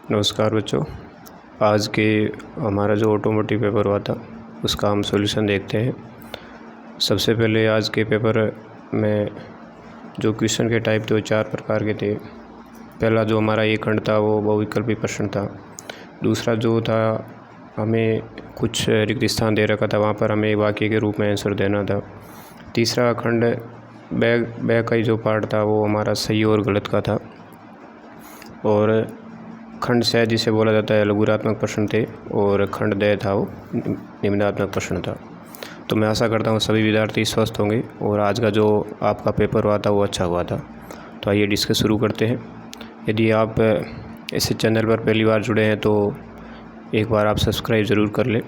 नमस्कार बच्चों। आज के हमारा जो ऑटोमोटिव पेपर हुआ था उसका हम सॉल्यूशन देखते हैं। सबसे पहले आज के पेपर में जो क्वेश्चन के टाइप थे वो 4 प्रकार के थे। पहला जो हमारा एक खंड था वो बहुविकल्पी प्रश्न था। दूसरा जो था हमें कुछ रिक्त स्थान दे रखा था, वहाँ पर हमें वाक्य के रूप में आंसर देना था। तीसरा खंड बैक का जो पार्ट था वो हमारा सही और गलत का था। और खंड से जिसे बोला जाता है लघुरात्मक प्रश्न थे, और खंड दय था वो निम्नात्मक प्रश्न था। तो मैं आशा करता हूँ सभी विद्यार्थी स्वस्थ होंगे और आज का जो आपका पेपर हुआ था वो अच्छा हुआ था। तो आइए डिस्कस शुरू करते हैं। यदि आप इस चैनल पर पहली बार जुड़े हैं तो एक बार आप सब्सक्राइब ज़रूर कर लें।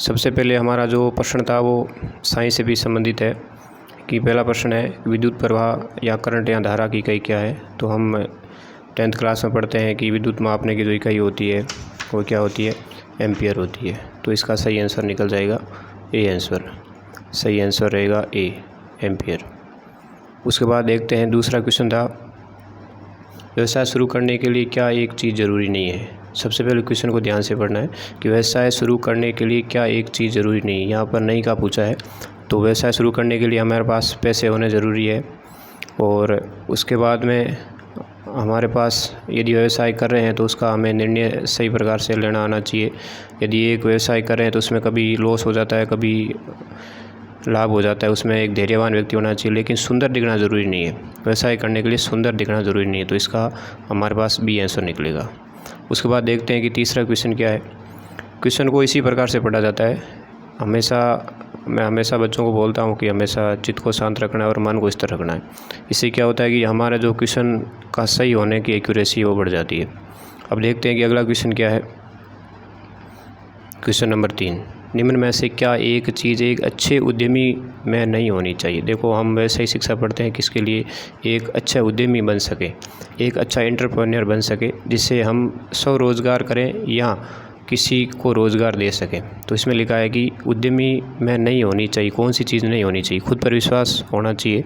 सबसे पहले हमारा जो प्रश्न था वो साइंस से भी संबंधित है कि पहला प्रश्न है विद्युत प्रवाह या करंट या धारा की इकाई क्या है। तो हम 10th क्लास में पढ़ते हैं कि विद्युत मापने की जो इकाई होती है वो क्या होती है, एम्पियर होती है। तो इसका सही आंसर निकल जाएगा ए आंसर। सही आंसर रहेगा ए, एम्पियर। उसके बाद देखते हैं दूसरा क्वेश्चन था व्यवसाय शुरू करने के लिए क्या एक चीज़ ज़रूरी नहीं है। सबसे पहले क्वेश्चन को ध्यान से पढ़ना है कि व्यवसाय शुरू करने के लिए क्या एक चीज़ ज़रूरी नहीं है। यहाँ पर नहीं का पूछा है, तो व्यवसाय शुरू करने के लिए हमारे पास पैसे होने ज़रूरी है। और उसके बाद में हमारे पास यदि व्यवसाय कर रहे हैं तो उसका हमें निर्णय सही प्रकार से लेना आना चाहिए। यदि एक व्यवसाय कर रहे हैं तो उसमें कभी लॉस हो जाता है, कभी लाभ हो जाता है, उसमें एक धैर्यवान व्यक्ति होना चाहिए। लेकिन सुंदर दिखना ज़रूरी नहीं है, व्यवसाय करने के लिए सुंदर दिखना ज़रूरी नहीं है। तो इसका हमारे पास बी आंसर निकलेगा। उसके बाद देखते हैं कि तीसरा क्वेश्चन क्या है। क्वेश्चन को इसी प्रकार से पढ़ा जाता है। मैं हमेशा बच्चों को बोलता हूँ कि हमेशा चित्त को शांत रखना है और मन को स्थिर रखना है। इससे क्या होता है कि हमारा जो क्वेश्चन का सही होने की एक्यूरेसी वो बढ़ जाती है। अब देखते हैं कि अगला क्वेश्चन क्या है। क्वेश्चन नंबर 3, निम्न में से क्या एक चीज़ एक अच्छे उद्यमी में नहीं होनी चाहिए। देखो, हम वैसे ही शिक्षा पढ़ते हैं किसके लिए, एक अच्छा उद्यमी बन सके, एक अच्छा एंटरप्रेन्योर बन सके, जिससे हम स्वरोजगार करें या किसी को रोज़गार दे सकें। तो इसमें लिखा है कि उद्यमी में नहीं होनी चाहिए। कौन सी चीज़ नहीं होनी चाहिए? खुद पर विश्वास होना चाहिए,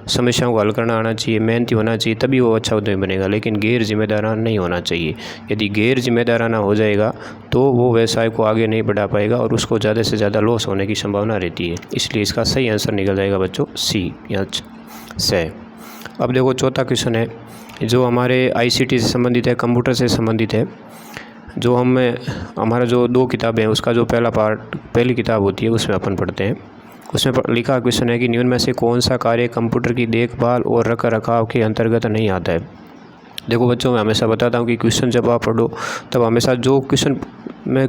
समस्याओं को हल करना आना चाहिए, मेहनती होना चाहिए, तभी वो अच्छा उद्यमी बनेगा। लेकिन गैर जिम्मेदाराना नहीं होना चाहिए। यदि गैर जिम्मेदाराना हो जाएगा तो वो व्यवसाय को आगे नहीं बढ़ा पाएगा और उसको ज़्यादा से ज़्यादा लॉस होने की संभावना रहती है। इसलिए इसका सही आंसर निकल जाएगा बच्चों सी या से। अब देखो चौथा क्वेश्चन है जो हमारे ICT से संबंधित है, कंप्यूटर से संबंधित है। जो हमारा जो 2 किताबें हैं उसका जो पहली किताब होती है उसमें अपन पढ़ते हैं। उसमें लिखा क्वेश्चन है कि निम्न में से कौन सा कार्य कंप्यूटर की देखभाल और रख रखाव के अंतर्गत नहीं आता है। देखो बच्चों, मैं हमेशा बताता हूँ कि क्वेश्चन जब आप पढ़ो तब हमेशा जो क्वेश्चन में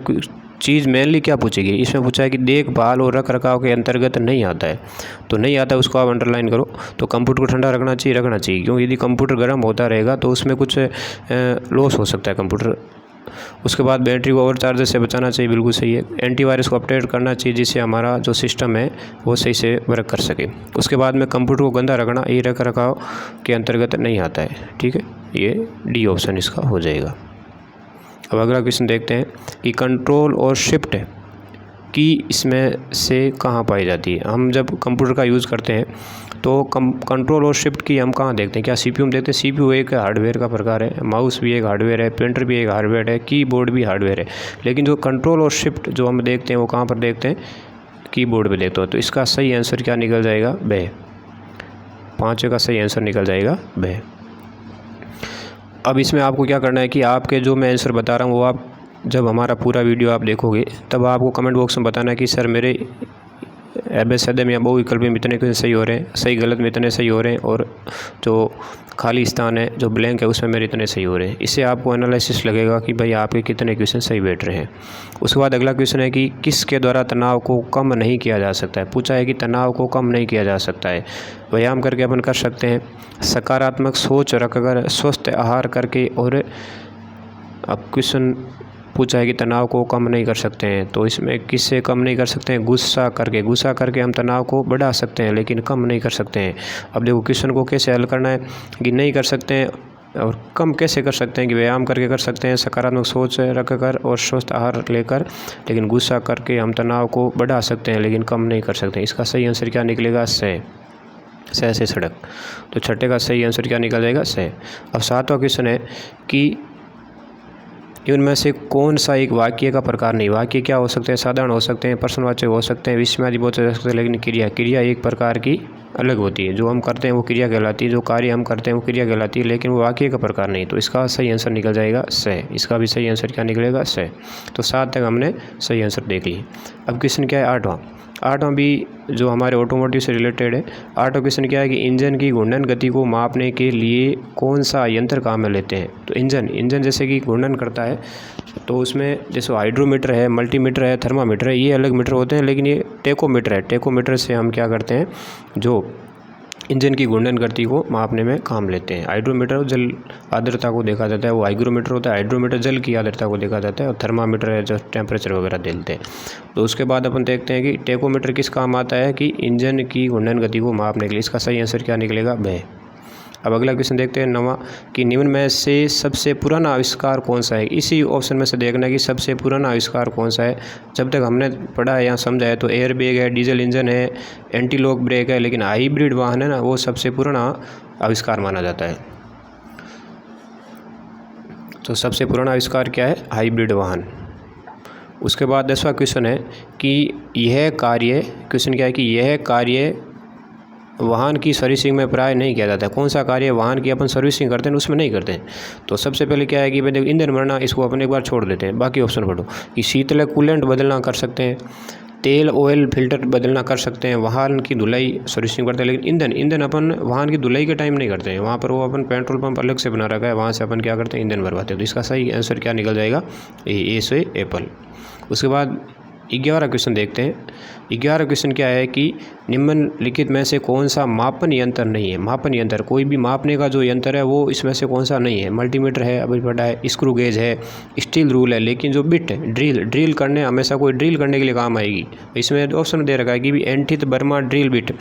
चीज़ मेनली क्या पूछेगी, इसमें पूछा है कि देखभाल और रख रखाव के अंतर्गत नहीं आता है। तो नहीं आता है उसको आप अंडरलाइन करो। तो कंप्यूटर को ठंडा रखना चाहिए, क्योंकि यदि कंप्यूटर गर्म होता रहेगा तो उसमें कुछ लॉस हो सकता है कंप्यूटर। उसके बाद बैटरी को ओवर चार्जर से बचाना चाहिए, बिल्कुल सही है। एंटीवायरस को अपडेट करना चाहिए जिससे हमारा जो सिस्टम है वो सही से वर्क कर सके। उसके बाद में कंप्यूटर को गंदा रखना, ये रख रखाव के अंतर्गत नहीं आता है। ठीक है, ये डी ऑप्शन इसका हो जाएगा। अब अगला क्वेश्चन देखते हैं कि कंट्रोल और शिफ्ट की इसमें से कहाँ पाई जाती है। हम जब कंप्यूटर का यूज़ करते हैं तो कंट्रोल और शिफ्ट की हम कहाँ देखते हैं? क्या CPU में देखते हैं? CPU एक हार्डवेयर का प्रकार है, माउस भी एक हार्डवेयर है, प्रिंटर भी एक हार्डवेयर है, कीबोर्ड भी हार्डवेयर है। लेकिन जो कंट्रोल और शिफ्ट जो हम देखते हैं वो कहाँ पर देखते हैं? कीबोर्ड पे देखते हो। तो इसका सही आंसर क्या निकल जाएगा? ब। 5 का सही आंसर निकल जाएगा ब। अब इसमें आपको क्या करना है कि आपके जो मैं आंसर बता रहा हूँ वो आप जब हमारा पूरा वीडियो आप देखोगे तब आपको कमेंट बॉक्स में बताना है कि सर मेरे ABCD में या बहुविकल्पी में इतने क्वेश्चन सही हो रहे हैं, सही गलत में इतने सही हो रहे हैं, और जो खाली स्थान है जो ब्लैंक है उसमें मेरे इतने सही हो रहे हैं। इससे आपको एनालिसिस लगेगा कि भाई आपके कितने क्वेश्चन सही बैठ रहे हैं। उसके बाद अगला क्वेश्चन है कि किसके द्वारा तनाव को कम नहीं किया जा सकता है। पूछा है कि तनाव को कम नहीं किया जा सकता है। व्यायाम करके अपन कर सकते हैं, सकारात्मक सोच रखकर, स्वस्थ आहार करके, और अब क्वेश्चन पूछा है कि तनाव को कम नहीं कर सकते हैं। तो इसमें किससे कम नहीं कर सकते हैं? गुस्सा करके हम तनाव को बढ़ा सकते हैं लेकिन कम नहीं कर सकते हैं। अब देखो क्वेश्चन को कैसे हल करना है कि नहीं कर सकते हैं और कम कैसे कर सकते हैं कि व्यायाम करके कर सकते हैं, सकारात्मक सोच रखकर और स्वस्थ आहार लेकर, लेकिन गुस्सा करके हम तनाव को बढ़ा सकते हैं लेकिन कम नहीं कर सकते हैं। इसका सही आंसर क्या निकलेगा? से सड़क। तो छठे का सही आंसर क्या निकल जाएगा? से। अब 7वां क्वेश्चन है कि इनमें से कौन सा एक वाक्य का प्रकार नहीं। वाक्य क्या हो सकते हैं, साधारण हो सकते हैं, प्रश्नवाचक हो सकते हैं, विस्मयादि बोध हो सकते हैं, लेकिन क्रिया एक प्रकार की अलग होती है। जो हम करते हैं वो क्रिया कहलाती है, जो कार्य हम करते हैं वो क्रिया कहलाती है, लेकिन वो वाक्य का प्रकार नहीं। तो इसका सही आंसर निकल जाएगा स। इसका भी सही आंसर क्या निकलेगा, स। तो 7 तक हमने सही आंसर देख लिए। अब क्वेश्चन क्या है 8वां भी जो हमारे ऑटोमोटिव से रिलेटेड है। 8वां क्वेश्चन क्या है कि इंजन की घूर्णन गति को मापने के लिए कौन सा यंत्र काम में लेते हैं। तो इंजन जैसे कि घूर्णन करता है तो उसमें जैसे हाइड्रोमीटर है, मल्टीमीटर है, थर्मामीटर है, ये अलग मीटर होते हैं, लेकिन ये टेकोमीटर है। टेकोमीटर से हम क्या करते हैं, जो इंजन की घूर्णन गति को मापने में काम लेते हैं। हाइड्रोमीटर जल आर्द्रता को देखा जाता है, वो हाइग्रोमीटर होता है। हाइड्रोमीटर जल की आर्द्रता को देखा जाता है, और थर्मामीटर है जो टेम्परेचर वगैरह देखते हैं। तो उसके बाद अपन देखते हैं कि टेकोमीटर किस काम आता है, कि इंजन की घूर्णन गति को मापने के लिए। इसका सही आंसर क्या निकलेगा, ब। अब अगला क्वेश्चन देखते हैं 9वां कि निम्न में से सबसे पुराना आविष्कार कौन सा है। इसी ऑप्शन में से देखना है कि सबसे पुराना आविष्कार कौन सा है। जब तक हमने पढ़ा है या समझा है तो एयर बैग है, डीजल इंजन है, एंटी लॉक ब्रेक है, लेकिन हाइब्रिड वाहन है ना, वो सबसे पुराना आविष्कार माना जाता है। तो सबसे पुराना आविष्कार क्या है, हाइब्रिड वाहन। उसके बाद 10वां क्वेश्चन है कि क्वेश्चन क्या है कि यह कार्य वाहन की सर्विसिंग में प्राय नहीं किया जाता है। कौन सा कार्य वाहन की अपन सर्विसिंग करते हैं उसमें नहीं करते हैं। तो सबसे पहले क्या है कि भाई देखो, ईंधन भरना, इसको अपन एक बार छोड़ देते हैं, बाकी ऑप्शन पढ़ो। कि शीतलक कूलेंट बदलना कर सकते हैं, तेल ऑयल फिल्टर बदलना कर सकते हैं, वाहन की धुलाई सर्विसिंग करते हैं, लेकिन ईंधन अपन वाहन की धुलाई के टाइम नहीं करते हैं। वहाँ पर वो अपन पेट्रोल पंप अलग से बना रखा है, वहाँ से अपन क्या करते हैं, ईंधन भरवाते हैं। तो इसका सही आंसर क्या निकल जाएगा, ए से एप्पल। उसके बाद 11वां क्वेश्चन देखते हैं। 11वां क्वेश्चन क्या है कि निम्नलिखित में से कौन सा मापन यंत्र नहीं है। मापन यंत्र, कोई भी मापने का जो यंत्र है वो इसमें से कौन सा नहीं है। मल्टीमीटर है, अभी पढ़ा है, स्क्रू गेज है, स्टील रूल है, लेकिन जो बिट है, ड्रिल करने, हमेशा कोई ड्रिल करने के लिए काम आएगी। इसमें ऑप्शन दे रखा है कि भी एंठित बर्मा ड्रिल बिट,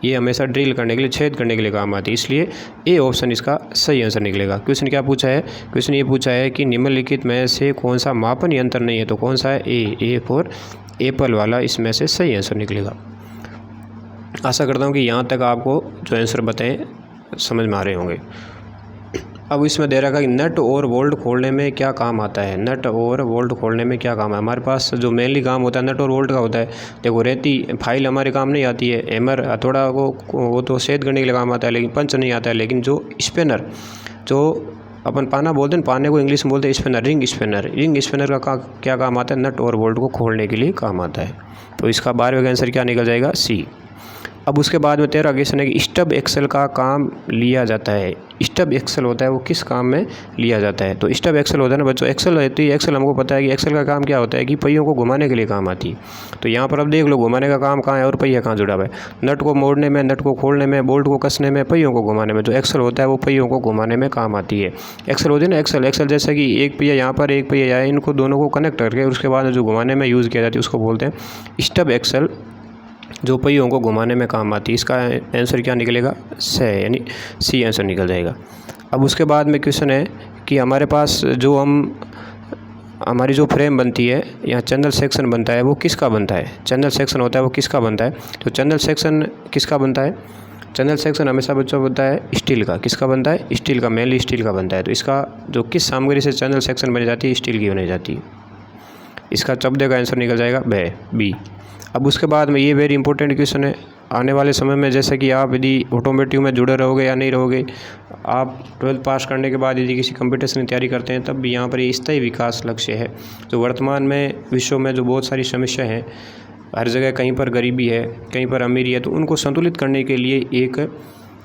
ये हमेशा ड्रिल करने के लिए, छेद करने के लिए काम आती है, इसलिए ए ऑप्शन इसका सही आंसर निकलेगा। क्वेश्चन क्या पूछा है, क्वेश्चन ये पूछा है कि निम्नलिखित में से कौन सा मापन यंत्र नहीं है। तो कौन सा है, ए फॉर एप्पल वाला इसमें से सही आंसर निकलेगा। आशा करता हूँ कि यहाँ तक आपको जो आंसर बताएं समझ में आ रहे होंगे। अब इसमें दे रखा है कि नट और बोल्ट खोलने में क्या काम आता है। नट और बोल्ट खोलने में क्या काम है। हमारे पास जो मेनली काम होता है नट और बोल्ट का होता है। देखो, रेती फाइल हमारे काम नहीं आती है, हैमर हथौड़ा को वो तो छेद करने के लिए काम आता है, लेकिन पंच नहीं आता है। लेकिन जो स्पिनर, जो अपन पाना बोलते हैं, पाने को इंग्लिश में बोलते हैं स्पिनर, रिंग स्पिनर का क्या काम आता है, नट और बोल्ट को खोलने के लिए काम आता है। तो इसका 12वें का आंसर क्या निकल जाएगा, सी। अब उसके बाद में 13वां क्वेश्चन है कि स्टब एक्सल का काम लिया जाता है। स्टब एक्सल होता है वो किस काम में लिया जाता है। तो स्टब एक्सल होता है ना बच्चों, एक्सल होती है। एक्सल हमको पता है कि एक्सल का काम क्या होता है कि पहियों को घुमाने के लिए काम आती है। तो यहाँ पर अब देख लो, घुमाने का काम कहाँ है और पहिया कहाँ जुड़ा हुआ है। नट को मोड़ने में, नट को खोलने में, बोल्ट को कसने में, पहियों को घुमाने में। जो एक्सल होता है वो पहियों को घुमाने में काम आती है। एक्सल होती है ना, एक्सल जैसे कि एक पहिया यहाँ पर, एक पहिया यहाँ, इनको दोनों को कनेक्ट करके उसके बाद जो घुमाने में यूज़ किया जाती है उसको बोलते हैं स्टब एक्सल, जो पहियों को घुमाने में काम आती है। इसका आंसर क्या निकलेगा, स, यानी सी आंसर निकल जाएगा। अब उसके बाद में क्वेश्चन है कि हमारे पास जो हमारी जो फ्रेम बनती है, यहाँ चैनल सेक्शन बनता है, वो किसका बनता है। चैनल सेक्शन होता है वो किसका बनता है। तो चैनल सेक्शन किसका बनता है, चैनल सेक्शन हमेशा बच्चों बनता है स्टील का। किसका बनता है, स्टील का, मेनली स्टील का बनता है। तो इसका जो किस सामग्री से चैनल सेक्शन बनी जाती है, स्टील की बनी जाती है। इसका 14 का आंसर निकल जाएगा बी। अब उसके बाद में ये वेरी इंपॉर्टेंट क्वेश्चन है। आने वाले समय में जैसे कि आप यदि ऑटोमेटिव में जुड़े रहोगे या नहीं रहोगे, आप 12th पास करने के बाद यदि किसी कंपटीशन की तैयारी करते हैं, तब भी यहाँ पर ये स्थायी विकास लक्ष्य है। जो वर्तमान में विश्व में जो बहुत सारी समस्या हैं, हर जगह कहीं पर गरीबी है, कहीं पर अमीरी है, तो उनको संतुलित करने के लिए एक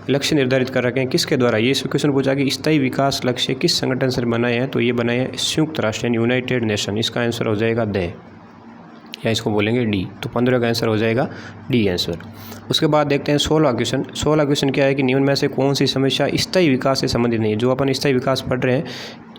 लक्ष्य निर्धारित कर रखे हैं। किसके द्वारा, ये क्वेश्चन पूछा कि स्थायी विकास लक्ष्य किस संगठन से बनाए हैं। तो ये बनाए हैं संयुक्त राष्ट्र, यूनाइटेड नेशन। इसका आंसर हो जाएगा द, या इसको बोलेंगे डी। तो 15 का आंसर हो जाएगा डी आंसर। उसके बाद देखते हैं 16वां क्वेश्चन। 16वां क्वेश्चन क्या है कि निम्न में से कौन सी समस्या स्थायी विकास से संबंधित नहीं है। जो अपन स्थायी विकास पढ़ रहे हैं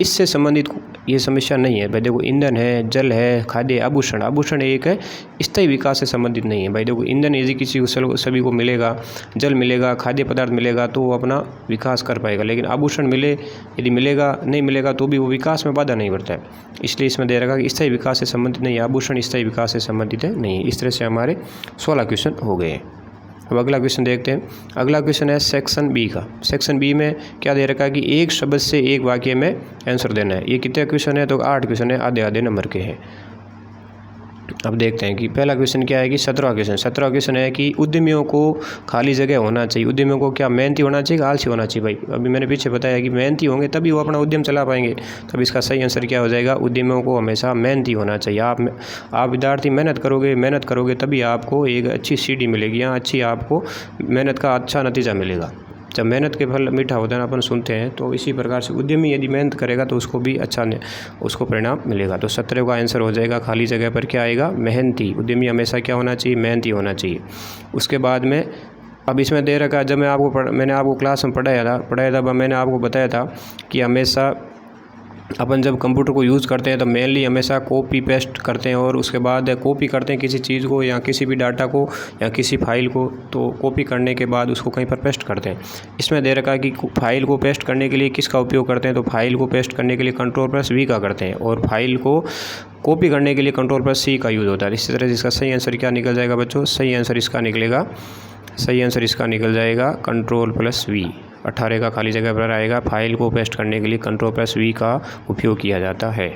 इससे संबंधित ये समस्या नहीं है। भाई देखो, ईंधन है, जल है, खाद्य, आभूषण एक है, स्थायी विकास से संबंधित नहीं है। भाई देखो, ईंधन यदि किसी को सभी को मिलेगा, जल मिलेगा, खाद्य पदार्थ मिलेगा, तो वो अपना विकास कर पाएगा। लेकिन आभूषण यदि मिलेगा, नहीं मिलेगा, तो भी वो विकास में बाधा नहीं बढ़ता है। इसलिए इसमें दे रखा कि स्थायी विकास से संबंधित नहीं है, आभूषण स्थायी विकास से संबंधित है नहीं। इस तरह से हमारे 16 क्वेश्चन हो गए हैं। अब अगला क्वेश्चन देखते हैं। अगला क्वेश्चन है सेक्शन बी का। सेक्शन बी में क्या दे रखा है कि एक शब्द से एक वाक्य में आंसर देना है। ये कितने क्वेश्चन है, तो 8 क्वेश्चन है, आधे आधे नंबर के हैं। अब देखते हैं कि पहला क्वेश्चन क्या है कि 17 क्वेश्चन है कि उद्यमियों को खाली जगह होना चाहिए। उद्यमियों को क्या मेहनती होना चाहिए, आलसी होना चाहिए? भाई अभी मैंने पीछे बताया कि मेहनती होंगे तभी वो अपना उद्यम चला पाएंगे। तब इसका सही आंसर क्या हो जाएगा, उद्यमियों को हमेशा मेहनती होना चाहिए। आप विद्यार्थी मेहनत करोगे तभी आपको एक अच्छी सीढ़ी मिलेगी, या अच्छी आपको मेहनत का अच्छा नतीजा मिलेगा। जब मेहनत के फल मीठा होता है ना, अपन सुनते हैं, तो इसी प्रकार से उद्यमी यदि मेहनत करेगा तो उसको भी अच्छा उसको परिणाम मिलेगा। तो 17 का आंसर हो जाएगा खाली जगह पर क्या आएगा, मेहनती। उद्यमी हमेशा क्या होना चाहिए, मेहनती होना चाहिए। उसके बाद में अब इसमें दे रखा है, जब मैंने आपको क्लास में पढ़ाया था मैंने आपको बताया था कि हमेशा अपन जब कंप्यूटर को यूज़ करते हैं तो मेनली हमेशा कॉपी पेस्ट करते हैं, और उसके बाद कॉपी करते हैं किसी चीज़ को या किसी भी डाटा को या किसी फाइल को, तो कॉपी करने के बाद उसको कहीं पर पेस्ट करते हैं। इसमें दे रखा है कि फाइल को पेस्ट करने के लिए किसका उपयोग करते हैं, तो फाइल को पेस्ट करने के लिए Ctrl+V का करते हैं, और फाइल को कॉपी करने के लिए Ctrl+C का यूज़ होता है। इसी तरह इसका सही आंसर क्या निकल जाएगा बच्चों, सही आंसर इसका निकल जाएगा Ctrl+V। 18 का खाली जगह पर आएगा, फाइल को पेस्ट करने के लिए Ctrl+V का उपयोग किया जाता है।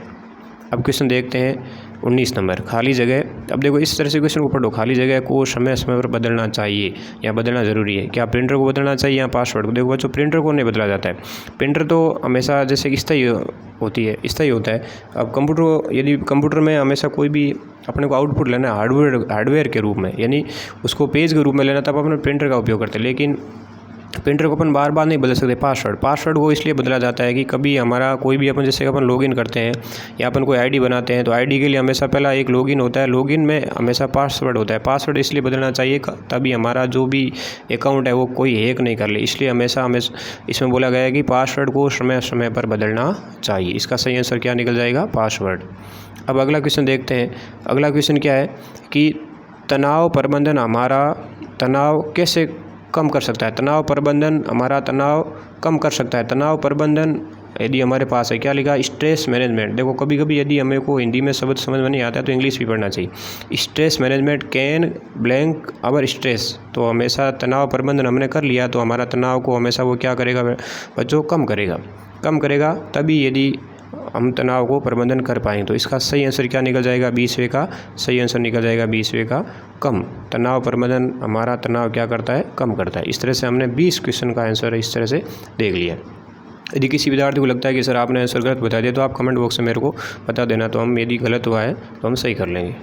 अब क्वेश्चन देखते हैं 19 नंबर, खाली जगह। अब देखो इस तरह से क्वेश्चन को पढ़ो, खाली जगह को समय समय पर बदलना चाहिए या बदलना ज़रूरी है। क्या प्रिंटर को बदलना चाहिए या पासवर्ड को? देखो बच्चों, प्रिंटर को नहीं बदला जाता है। प्रिंटर तो हमेशा जैसे स्थायी होता है। अब यदि कंप्यूटर में हमेशा कोई भी अपने को आउटपुट लेना है हार्डवेयर के रूप में, यानी उसको पेज के रूप में लेना, तब अपने प्रिंटर का उपयोग करते हैं। लेकिन प्रिंटर को अपन बार बार नहीं बदल सकते। पासवर्ड को इसलिए बदला जाता है कि कभी हमारा कोई भी अपन जैसे अपन लॉगिन करते हैं या अपन कोई आईडी बनाते हैं, तो आईडी के लिए हमेशा पहला एक लॉगिन होता है, लॉगिन में हमेशा पासवर्ड होता है। पासवर्ड इसलिए बदलना चाहिए तभी हमारा जो भी अकाउंट है वो कोई हैक नहीं कर ले, इसलिए हमेशा हमें इसमें बोला गया है कि पासवर्ड को समय समय पर बदलना चाहिए। इसका सही आंसर क्या निकल जाएगा, पासवर्ड। अब अगला क्वेश्चन देखते हैं। अगला क्वेश्चन क्या है कि तनाव प्रबंधन हमारा तनाव कैसे कम कर सकता है? तनाव प्रबंधन हमारा तनाव कम कर सकता है। तनाव प्रबंधन यदि हमारे पास है, क्या लिखा, स्ट्रेस मैनेजमेंट। देखो कभी कभी यदि हमें को हिंदी में शब्द समझ में नहीं आता है तो इंग्लिश भी पढ़ना चाहिए। Stress management can blank our stress. तो हमेशा तनाव प्रबंधन हमने कर लिया तो हमारा तनाव को हमेशा वो क्या करेगा बच्चों, कम करेगा। तभी यदि हम तनाव को प्रबंधन कर पाएँ। तो इसका सही आंसर क्या निकल जाएगा, 20वें का सही आंसर निकल जाएगा 20वें का कम। तनाव प्रबंधन हमारा तनाव क्या करता है, कम करता है। इस तरह से हमने 20 क्वेश्चन का आंसर इस तरह से देख लिया। यदि किसी विद्यार्थी को लगता है कि सर आपने आंसर गलत बता दिया, तो आप कमेंट बॉक्स में मेरे को बता देना, तो हम यदि गलत हुआ है तो हम सही कर लेंगे।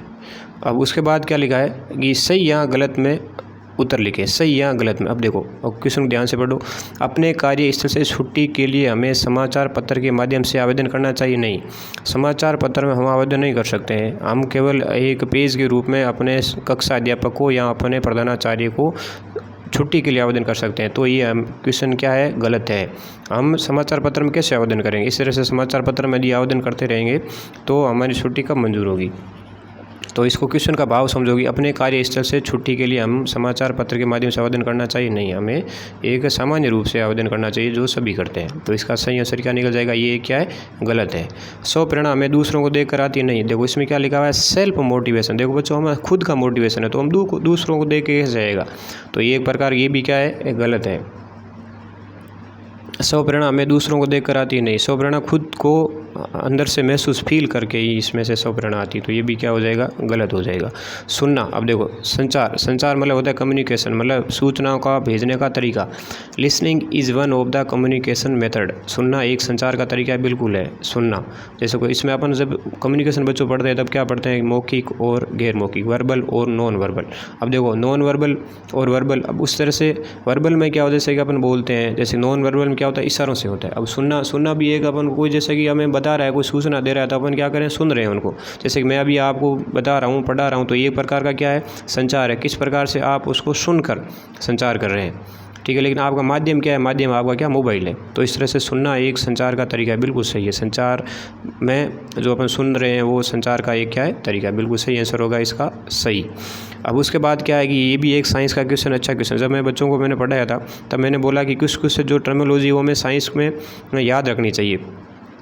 अब उसके बाद क्या लिखा है कि सही या गलत में उत्तर लिखे, सही या गलत में। अब देखो, अब क्वेश्चन को ध्यान से पढ़ो। अपने कार्यस्थल से छुट्टी के लिए हमें समाचार पत्र के माध्यम से आवेदन करना चाहिए? नहीं, समाचार पत्र में हम आवेदन नहीं कर सकते हैं। हम केवल एक पेज के रूप में अपने कक्षा अध्यापक को या अपने प्रधानाचार्य को छुट्टी के लिए आवेदन कर सकते हैं। तो ये क्वेश्चन क्या है, गलत है। हम समाचार पत्र में कैसे आवेदन करेंगे? इस तरह से समाचार पत्र में यदि आवेदन करते रहेंगे तो हमारी छुट्टी कब मंजूर होगी? तो इसको क्वेश्चन का भाव समझोगी। अपने कार्यस्थल से छुट्टी के लिए हम समाचार पत्र के माध्यम से आवेदन करना चाहिए? नहीं, हमें एक सामान्य रूप से आवेदन करना चाहिए जो सभी करते हैं। तो इसका सही आंसर क्या निकल जाएगा, ये क्या है, गलत है। प्रेरणा हमें दूसरों को देख कर आती है? नहीं। देखो इसमें क्या लिखा हुआ है, सेल्फ मोटिवेशन। देखो बच्चों, हमें खुद का मोटिवेशन है तो हम दूसरों को देख के कैसे जाएगा? तो ये एक प्रकार ये भी क्या है, गलत है। प्रेरणा हमें दूसरों को देख कर आती है? नहीं, प्रेरणा खुद को अंदर से महसूस फील करके ही इसमें से प्रेरणा आती है। तो ये भी क्या हो जाएगा, गलत हो जाएगा। सुनना, अब देखो संचार मतलब होता है कम्युनिकेशन, मतलब सूचनाओं का भेजने का तरीका। Listening is one of the communication method. सुनना एक संचार का तरीका बिल्कुल है, सुनना। जैसे कोई इसमें अपन जब कम्युनिकेशन बच्चों पढ़ते हैं तब क्या पढ़ते हैं, मौखिक और गैर मौखिक, वर्बल और नॉन वर्बल। अब देखो नॉन वर्बल और वर्बल, अब उस तरह से वर्बल में क्या होता है, जैसे कि अपन बोलते हैं, जैसे नॉन वर्बल में क्या होता है, इशारों से होता है। अब सुनना भी एक अपन कोई जैसे कि हमें बता रहा है, कोई सूचना दे रहा है तो अपन क्या करें, सुन रहे हैं उनको। जैसे कि मैं अभी आपको बता रहा हूँ, पढ़ा रहा हूँ, तो ये प्रकार का क्या है, संचार है। किस प्रकार से आप उसको सुनकर संचार कर रहे हैं, ठीक है। लेकिन आपका माध्यम क्या है, माध्यम आपका क्या, मोबाइल है। तो इस तरह से सुनना एक संचार का तरीका है, बिल्कुल सही है। संचार में जो अपन सुन रहे हैं वो संचार का एक क्या है, तरीका है, बिल्कुल सही आंसर होगा इसका सही। अब उसके बाद क्या है कि ये भी एक साइंस का क्वेश्चन, अच्छा क्वेश्चन। जब मैं बच्चों को मैंने पढ़ाया था तब मैंने बोला कि कुछ जो टर्मिनोलॉजी वो हमें साइंस में याद रखनी चाहिए।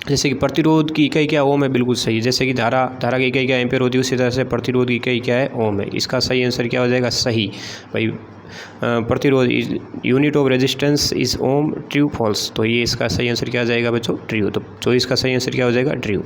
जैसे कि प्रतिरोध की इकाई क्या, ओम है, बिल्कुल सही। जैसे कि धारा की इकाई क्या, एम्पेयर होती है, उसी तरह से प्रतिरोध की इकाई क्या है, ओम है। इसका सही आंसर क्या हो जाएगा, सही। भाई प्रतिरोध unit of resistance is ohm, true false. तो ये इसका सही आंसर क्या आ जाएगा बच्चों? ट्रू। तो 24 का सही आंसर क्या हो जाएगा? ट्रू।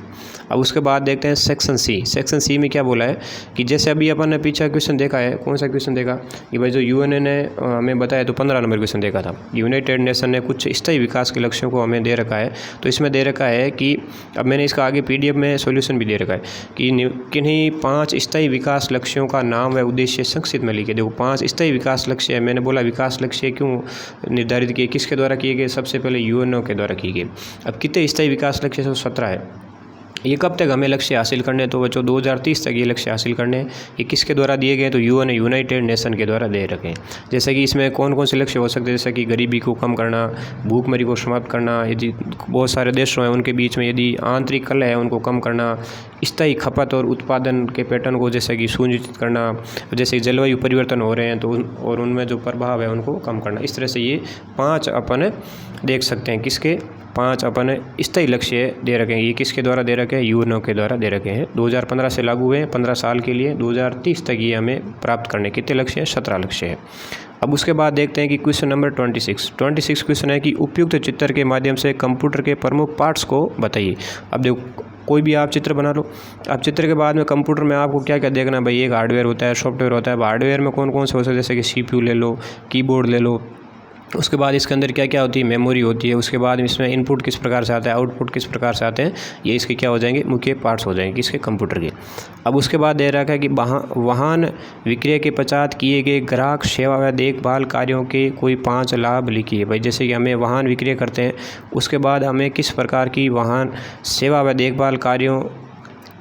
अब उसके बाद देखते हैं सेक्शन सी। सेक्शन सी में क्या बोला है कि जैसे अभी अपन ने पीछे क्वेश्चन देखा है, कौन सा क्वेश्चन देखा कि भाई जो यूएन ने हमें बताया तो 15 नंबर क्वेश्चन देखा था। यूनाइटेड नेशन ने कुछ स्थायी विकास के लक्ष्यों को हमें दे रखा है। तो इसमें दे रखा है कि अब मैंने इसका आगे पीडीएफ में सॉल्यूशन भी दे रखा है कि किन्हीं 5 स्थायी विकास लक्ष्यों का नाम व उद्देश्य संक्षिप्त में लिखे। देखो 5 स्थायी विकास लक्ष्य है। मैंने बोला विकास लक्ष्य क्यों निर्धारित किए, किसके द्वारा किए गए? सबसे पहले यूएनओ के द्वारा किए गए। अब कितने स्थायी विकास लक्ष्य? 17 है। ये कब तक हमें लक्ष्य हासिल करने हैं? तो बच्चों 2030 तक ये लक्ष्य हासिल करने हैं। ये किसके द्वारा दिए गए? तो यूएन यूनाइटेड नेशन के द्वारा दे रखे हैं। जैसे कि इसमें कौन कौन से लक्ष्य हो सकते हैं? जैसे कि गरीबी को कम करना, भूखमरी को समाप्त करना, यदि बहुत सारे देशों हैं उनके बीच में यदि आंतरिक कलह है उनको कम करना, स्थायी खपत और उत्पादन के पैटर्न को जैसे कि सुनिश्चित करना, जैसे जलवायु परिवर्तन हो रहे हैं तो और उनमें जो प्रभाव है उनको कम करना। इस तरह से ये 5 अपन देख सकते हैं। किसके? 5 अपन स्थायी लक्ष्य दे रखे हैं। ये किसके द्वारा दे रखे हैं? यूएनओ के द्वारा दे रखे हैं। 2015 से लागू हुए हैं, 15 साल के लिए। 2030 तक ये हमें प्राप्त करने कितने लक्ष्य हैं? 17 लक्ष्य है। अब उसके बाद देखते हैं कि क्वेश्चन नंबर 26 क्वेश्चन है कि उपयुक्त चित्र के माध्यम से कंप्यूटर के प्रमुख पार्ट्स को बताइए। अब देखो कोई भी आप चित्र बना लो। अब चित्र के बाद में कंप्यूटर में आपको क्या क्या देखना है भाई? एक हार्डवेयर होता है, सॉफ्टवेयर होता है। अब हार्डवेयर में कौन कौन से हो सकते हैं? जैसे कि सीपीयू ले लो, कीबोर्ड ले लो। उसके बाद इसके अंदर क्या क्या होती है? मेमोरी होती है। उसके बाद इसमें इनपुट किस प्रकार से आता है, आउटपुट किस प्रकार से आते हैं, ये इसके क्या हो जाएंगे? मुख्य पार्ट्स हो जाएंगे किसके? कंप्यूटर के। अब उसके बाद दे रखा है कि वाहन विक्रय के पश्चात किए गए ग्राहक सेवा व देखभाल कार्यों के कोई 5 लाभ लिखिए। भाई जैसे कि हमें वाहन विक्रय करते हैं, उसके बाद हमें किस प्रकार की वाहन सेवा व देखभाल कार्यों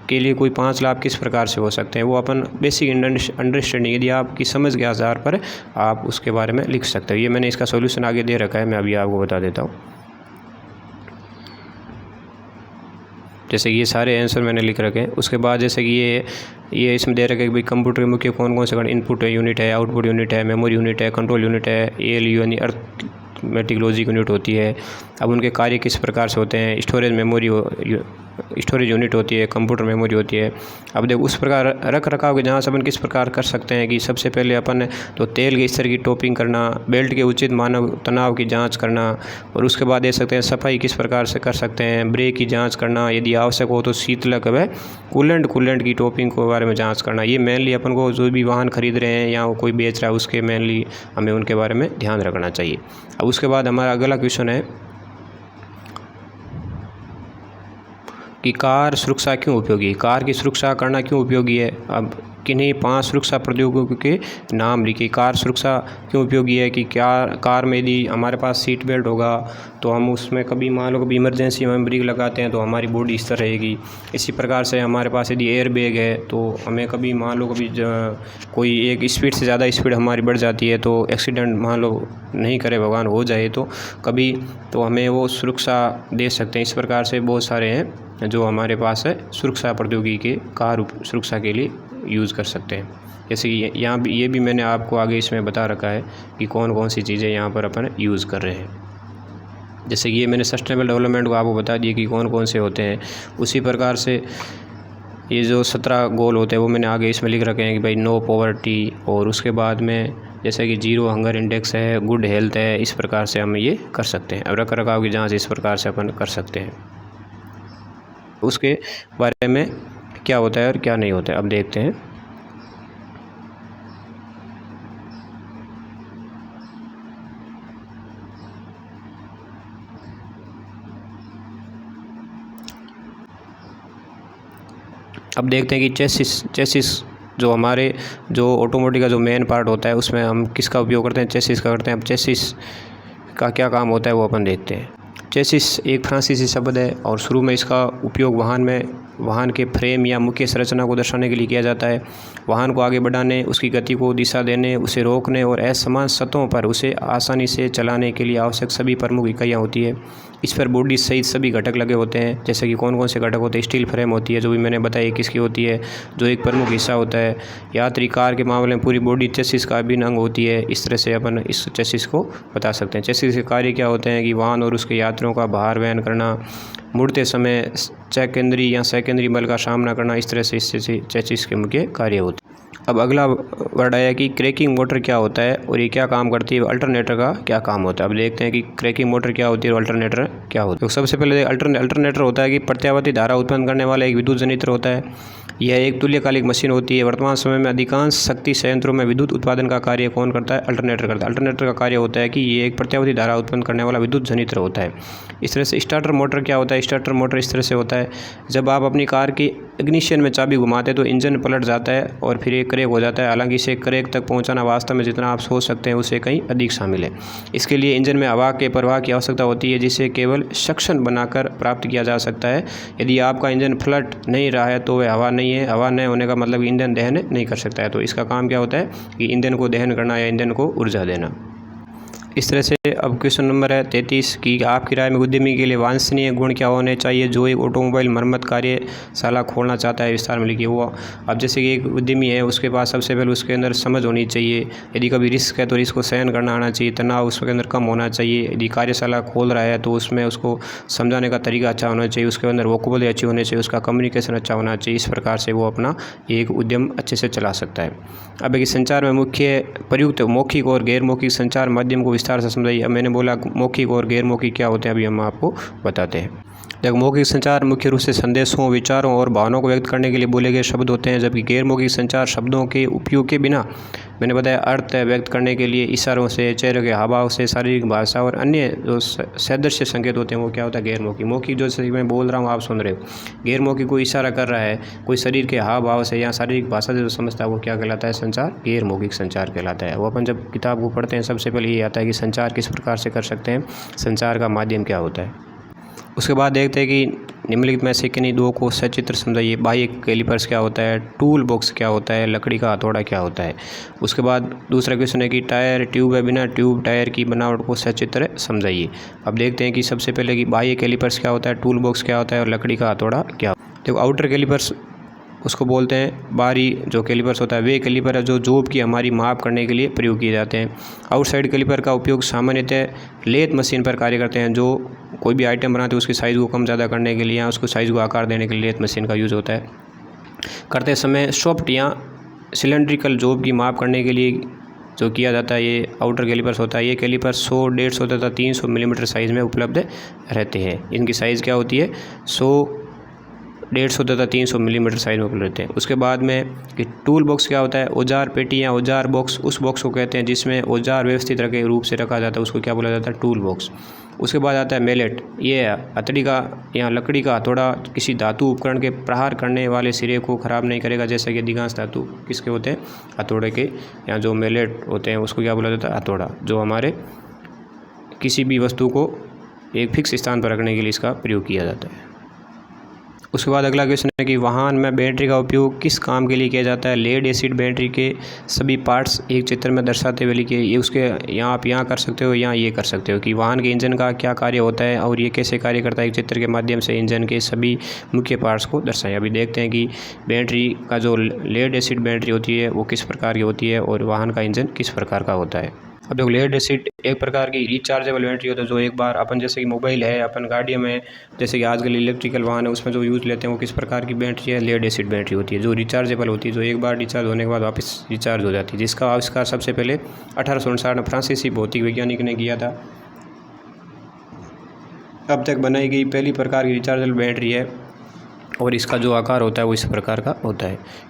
के लिए कोई 5 लाभ किस प्रकार से हो सकते हैं, वो अपन बेसिक अंडरस्टैंडिंग यदि आपकी समझ के आधार पर आप उसके बारे में लिख सकते हो। ये मैंने इसका सॉल्यूशन आगे दे रखा है, मैं अभी आपको बता देता हूँ। जैसे ये सारे आंसर मैंने लिख रखे हैं। उसके बाद जैसे कि ये इसमें दे रखा है कि भाई कंप्यूटर के मुख्य कौन कौन से इनपुट यूनिट है, आउटपुट यूनिट है, मेमोरी यूनिट है, कंट्रोल यूनिट है, ALU यानी अर्थमेटिक लॉजिक यूनिट होती है। अब उनके कार्य किस प्रकार से होते हैं? स्टोरेज यूनिट होती है, कंप्यूटर मेमोरी होती है। अब देखो उस प्रकार रख रखाव के जहाँ से अपन किस प्रकार कर सकते हैं कि सबसे पहले अपन तो तेल के स्तर की टॉपिंग करना, बेल्ट के उचित मानव तनाव की जांच करना, और उसके बाद दे सकते हैं सफाई किस प्रकार से कर सकते हैं, ब्रेक की जांच करना, यदि आवश्यक हो तो शीतलक व कूलेंट की टॉपिंग के बारे में जाँच करना। ये मेनली अपन को जो भी वाहन खरीद रहे हैं या कोई बेच रहा है उसके मेनली हमें उनके बारे में ध्यान रखना चाहिए। अब उसके बाद हमारा अगला क्वेश्चन है कि कार सुरक्षा क्यों उपयोगी है? कार की सुरक्षा करना क्यों उपयोगी है? अब किन्हीं 5 सुरक्षा प्रौद्योगिकियों के नाम लिखिए। कार सुरक्षा क्यों उपयोगी है कि क्या कार में यदि हमारे पास सीट बेल्ट होगा तो हम उसमें कभी मान लो कभी इमरजेंसी में ब्रेक लगाते हैं तो हमारी बॉडी इस तरह रहेगी। इसी प्रकार से हमारे पास यदि एयर बैग है तो हमें कभी मान लो कभी कोई एक स्पीड से ज़्यादा स्पीड हमारी बढ़ जाती है तो एक्सीडेंट मान लो नहीं करे भगवान हो जाए तो कभी तो हमें वो सुरक्षा दे सकते हैं। इस प्रकार से बहुत सारे हैं जो हमारे पास है सुरक्षा प्रौद्योगिकी के कार सुरक्षा के लिए यूज़ कर सकते हैं। जैसे कि यहाँ भी ये भी मैंने आपको आगे इसमें बता रखा है कि कौन कौन सी चीज़ें यहाँ पर अपन यूज़ कर रहे हैं। जैसे कि ये मैंने सस्टेनेबल डेवलपमेंट को आपको बता दिया कि कौन कौन से होते हैं। उसी प्रकार से ये जो 17 गोल होते हैं वो मैंने आगे इसमें लिख रखे हैं कि भाई नो पॉवर्टी, और उसके बाद में जैसे कि 0 हंगर इंडेक्स है, गुड हेल्थ है। इस प्रकार से हम ये कर सकते हैं। अब रख रखाव की जाँच इस प्रकार से अपन कर सकते हैं। उसके बारे में क्या होता है और क्या नहीं होता है अब देखते हैं। अब देखते हैं कि चेसिस जो हमारे जो ऑटोमोटिव का जो मेन पार्ट होता है उसमें हम किसका उपयोग करते हैं? चेसिस का करते हैं। अब चेसिस का क्या काम होता है वो अपन देखते हैं। चेसिस एक फ्रांसीसी शब्द है और शुरू में इसका उपयोग वाहन के फ्रेम या मुख्य संरचना को दर्शाने के लिए किया जाता है। वाहन को आगे बढ़ाने, उसकी गति को दिशा देने, उसे रोकने और असमान सतहों पर उसे आसानी से चलाने के लिए आवश्यक सभी प्रमुख इकाइयाँ होती है। इस पर बॉडी सहित सभी घटक लगे होते हैं। जैसे कि कौन कौन से घटक होते हैं? स्टील फ्रेम होती है जो भी मैंने बताया किसकी होती है, जो एक प्रमुख हिस्सा होता है। यात्री कार के मामले में पूरी बॉडी चेसिस का अभिन्न अंग होती है। इस तरह से अपन इस चेसिस को बता सकते हैं। चेसिस के कार्य क्या होते हैं कि वाहन और उसके यात्रियों का भार वहन करना, मुड़ते समय चेकेंद्री या सेकेंडरी बल का सामना करना। इस तरह से इससे चेसिस के मुख्य कार्य होते हैं। अब अगला वर्ड आया कि क्रैकिंग मोटर क्या होता है और ये क्या काम करती है, अल्टरनेटर का क्या काम होता है। अब देखते हैं कि क्रैकिंग मोटर क्या होती है और अल्टरनेटर क्या होता है। तो सबसे पहले अल्टरनेटर होता है कि प्रत्यावर्ती धारा उत्पन्न करने वाला एक विद्युत जनरेटर होता है। यह एक तुल्यकालिक मशीन होती है। वर्तमान समय में अधिकांश शक्ति संयंत्रों में विद्युत उत्पादन का कार्य कौन करता है, अल्टरनेटर करता है। अल्टरनेटर का कार्य होता है कि ये एक प्रत्यावर्ती धारा उत्पन्न करने वाला विद्युत जनरेटर होता है। इस तरह से स्टार्टर मोटर क्या होता है, स्टार्टर मोटर इस तरह से होता है, जब आप अपनी कार की इग्निशन में चाबी घुमाते हैं तो इंजन पलट जाता है और फिर ये क्रैक हो जाता है। हालांकि इसे क्रैक तक पहुंचाना वास्तव में जितना आप सोच सकते हैं उससे कहीं अधिक शामिल है। इसके लिए इंजन में हवा के प्रवाह की आवश्यकता होती है, जिसे केवल सक्शन बनाकर प्राप्त किया जा सकता है। यदि आपका इंजन फ्लट नहीं रहा है तो वह हवा नहीं है। हवा नहीं होने का मतलब ईंधन दहन नहीं कर सकता है। तो इसका काम क्या होता है कि ईंधन को दहन करना या ईंधन को ऊर्जा देना। इस तरह से अब क्वेश्चन नंबर है 33 कि आपकी राय में उद्यमी के लिए वांछनीय गुण क्या होने चाहिए जो एक ऑटोमोबाइल मरम्मत कार्यशाला खोलना चाहता है, विस्तार में लिखिए। वो अब जैसे कि एक उद्यमी है, उसके पास सबसे पहले उसके अंदर समझ होनी चाहिए। यदि कभी रिस्क है तो रिस्क को सहन करना आना चाहिए, तनाव उसके अंदर कम होना चाहिए। यदि कार्यशाला खोल रहा है तो उसमें उसको समझाने का तरीका अच्छा होना चाहिए, उसके अंदर वोकैबुलरी अच्छी होनी चाहिए, उसका कम्युनिकेशन अच्छा होना चाहिए। इस प्रकार से वो अपना एक उद्यम अच्छे से चला सकता है। अब एक संचार में मुख्य प्रयुक्त मौखिक और गैर मौखिक संचार माध्यम को विस्तार से समझाइए। अब मैंने बोला मौखिक और गैर मौखिक क्या होते हैं, अभी हम आपको बताते हैं। देखो, मौखिक संचार मुख्य रूप से संदेशों, विचारों और भावनाओं को व्यक्त करने के लिए बोले गए शब्द होते हैं, जबकि गैर मौखिक संचार शब्दों के उपयोग के बिना, मैंने बताया, अर्थ व्यक्त करने के लिए इशारों से, चेहरे के हावभाव से, शारीरिक भाषा और अन्य जो सदृश्य संकेत होते हैं वो क्या होता है, गैर मौखिक। मौखिक जो से मैं बोल रहा हूँ आप सुन रहे हो, गैर मौखिक कोई इशारा कर रहा है, कोई शरीर के हाव भाव से या शारीरिक भाषा से जो समझता है वो क्या कहलाता है, संचार, गैर मौखिक संचार कहलाता है। वो अपन जब किताब को पढ़ते हैं सबसे पहले ये आता है कि संचार किस प्रकार से कर सकते हैं, संचार का माध्यम क्या होता है। उसके बाद देखते हैं कि निम्नलिखित में से किन्हीं दो को सचित्र समझाइए। बाह्य कैलिपर्स क्या होता है, टूल बॉक्स क्या होता है, लकड़ी का हथौड़ा क्या होता है। उसके बाद दूसरा क्वेश्चन है कि टायर ट्यूब है, बिना ट्यूब टायर की बनावट को सचित्र समझाइए। अब देखते हैं कि सबसे पहले कि बाह्य कैलिपर्स क्या होता है, टूल बॉक्स क्या होता है और लकड़ी का हथौड़ा क्या। देखो, आउटर कैलिपर्स उसको बोलते हैं, बाहरी जो कैलिपर्स होता है वे कैलिपर है जो जॉब की हमारी माप करने के लिए प्रयोग किए जाते हैं। आउटसाइड कैलिपर का उपयोग सामान्यतः लेथ मशीन पर कार्य करते हैं, जो कोई भी आइटम बनाते हैं उसकी साइज़ को कम ज़्यादा करने के लिए या उसको साइज़ को आकार देने के लिए लेथ मशीन का यूज़ होता है। करते समय सॉफ्ट या सिलेंड्रिकल जॉब की माप करने के लिए जो किया जाता है ये आउटर कैलिपर्स होता है। ये कैलिपर 100, 150 तथा 300 मिलीमीटर साइज़ में उपलब्ध रहते हैं। इनकी साइज़ क्या होती है, 100, 150 तथा 300 मिलीमीटर साइज में उपलब्ध रहते हैं। उसके बाद में कि टूल बॉक्स क्या होता है, औजार पेटी या औजार बॉक्स, उस बॉक्स को कहते हैं जिसमें औजार व्यवस्थित रखे रूप से रखा जाता है, उसको क्या बोला जाता है, टूल बॉक्स। उसके बाद आता है मैलेट, ये हथौड़ी का या लकड़ी का हथौड़ा किसी धातु उपकरण के प्रहार करने वाले सिरे को ख़राब नहीं करेगा, जैसे कि अधिकांश धातु किसके होते हैं, हथौड़े के, या जो मैलेट होते हैं उसको क्या बोला जाता है, हथौड़ा, जो हमारे किसी भी वस्तु को एक फिक्स स्थान पर रखने के लिए इसका प्रयोग किया जाता है। उसके बाद अगला क्वेश्चन है कि वाहन में बैटरी का उपयोग किस काम के लिए किया जाता है। लेड एसिड बैटरी के सभी पार्ट्स एक चित्र में दर्शाते हुए लिखिए। ये उसके यहाँ आप यहाँ कर सकते हो या ये कर सकते हो कि वाहन के इंजन का क्या कार्य होता है और ये कैसे कार्य करता है। एक चित्र के माध्यम से इंजन के सभी मुख्य पार्ट्स को दर्शाएं। अभी देखते हैं कि बैटरी का जो लेड एसिड बैटरी होती है वो किस प्रकार की होती है और वाहन का इंजन किस प्रकार का होता है। अब देखो, लेड एसिड एक प्रकार की रिचार्जेबल बैटरी होता है, जो एक बार अपन जैसे कि मोबाइल है, अपन गाड़ी में, जैसे कि आजकल इलेक्ट्रिकल वाहन है उसमें जो यूज़ लेते हैं वो किस प्रकार की बैटरी है, लेड एसिड बैटरी होती है, जो रिचार्जेबल होती है, जो एक बार रिचार्ज होने के बाद वापस रिचार्ज हो जाती है, जिसका आविष्कार सबसे पहले 1859 में फ्रांसीसी भौतिक वैज्ञानिक ने किया था। अब तक बनाई गई पहली प्रकार की रिचार्जेबल बैटरी है और इसका जो आकार होता है वो इस प्रकार का होता है।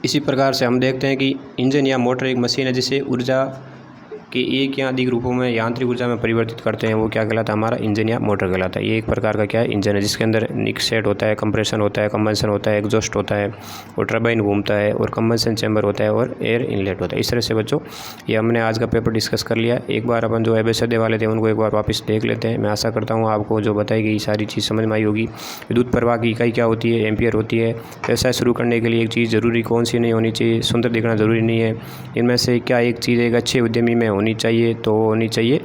इसी प्रकार से हम देखते हैं कि इंजन या मोटर एक मशीन है जिसे ऊर्जा के एक या अधिक रूपों में यांत्रिक ऊर्जा में परिवर्तित करते हैं, वो क्या कहलाता है, हमारा इंजन या मोटर कहलाता है। ये एक प्रकार का क्या है, इंजन है, जिसके अंदर निक सेट होता है, कंप्रेशन होता है, कंबंशन होता है, एग्जॉस्ट होता है और टरबाइन घूमता है और कंबंशन चैम्बर होता है और एयर इनलेट होता है। इस तरह से बच्चों ये हमने आज का पेपर डिस्कस कर लिया। एक बार अपन जो एबीसीडी वाले थे उनको एक बार वापस देख लेते हैं। मैं आशा करता हूँ आपको जो बताई गई सारी चीज़ समझ में आई होगी। विद्युत प्रवाह की इकाई क्या होती है, एम्पियर होती है। व्यवसाय शुरू करने के लिए एक चीज़ ज़रूरी कौन सी नहीं होनी चाहिए, सुंदर दिखना ज़रूरी नहीं है। इनमें से क्या एक चीज़ एक अच्छे उद्यमी में होनी चाहिए, तो होनी चाहिए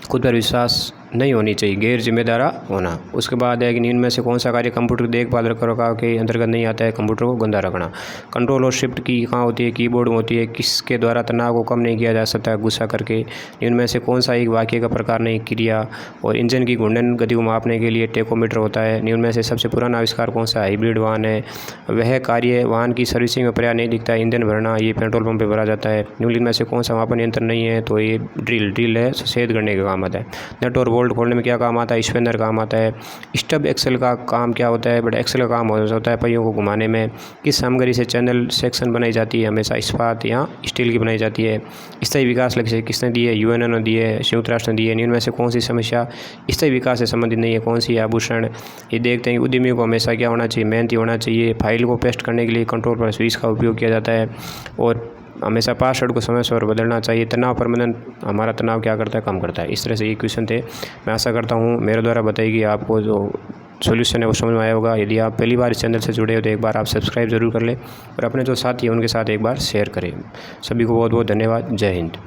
खुद पर विश्वास, नहीं होनी चाहिए, गैर जिम्मेदारा होना। उसके बाद है कि निम्न में से कौन सा कार्य कंप्यूटर देखभाल रखरखाव के अंतर्गत नहीं आता है? कंप्यूटर को गंदा रखना। कंट्रोल और शिफ्ट की कहाँ होती है? कीबोर्ड में होती है। किसके द्वारा तनाव को कम नहीं किया जा सकता? गुस्सा करके। निम्न में से कौन सा एक वाक्य का प्रकार नहीं? क्रिया। और इंजन की घूर्णन गति को मापने के लिए टेकोमीटर होता है। निम्न में से सबसे पुराना आविष्कार कौन सा? हाइब्रिड वाहन है। वह कार्य वाहन की सर्विसिंग में पर्याप्त नहीं दिखता है। ईंधन भरना, ये पेट्रोल पंप पे भरा जाता है। निम्न में से कौन सा मापन यंत्र नहीं है? तो ये ड्रिल है, छेद करने का काम आता है। नट और बोल्ट खोलने में क्या काम आता है? स्पेनर काम आता है। स्टब एक्सल का काम क्या होता है? बट एक्सल का काम होता है पहियों को घुमाने में। किस सामग्री से चैनल सेक्शन बनाई जाती है? हमेशा इस्पात या स्टील की बनाई जाती है। स्थायी विकास लक्ष्य किसने दिए? यूएनओ ने दिए, संयुक्त राष्ट्र ने दिए। निम्न में से कौन सी समस्या स्थायी विकास से संबंधित नहीं है? कौन सी? आभूषण। ये देखते हैं उद्यमियों को हमेशा क्या होना चाहिए? मेहनती होना चाहिए। फाइल को पेस्ट करने के लिए कंट्रोल पर स्विच का उपयोग किया जाता है। और हमेशा पासवर्ड को समय पर बदलना चाहिए। तनाव प्रबंधन हमारा तनाव क्या करता है? कम करता है। इस तरह से ये क्वेश्चन थे। मैं आशा करता हूँ मेरे द्वारा बताई गई आपको जो सॉल्यूशन है वो समझ में आया होगा। यदि आप पहली बार इस चैनल से जुड़े हो तो एक बार आप सब्सक्राइब ज़रूर कर लें और अपने जो साथी हैं उनके साथ एक बार शेयर करें। सभी को बहुत बहुत धन्यवाद। जय हिंद।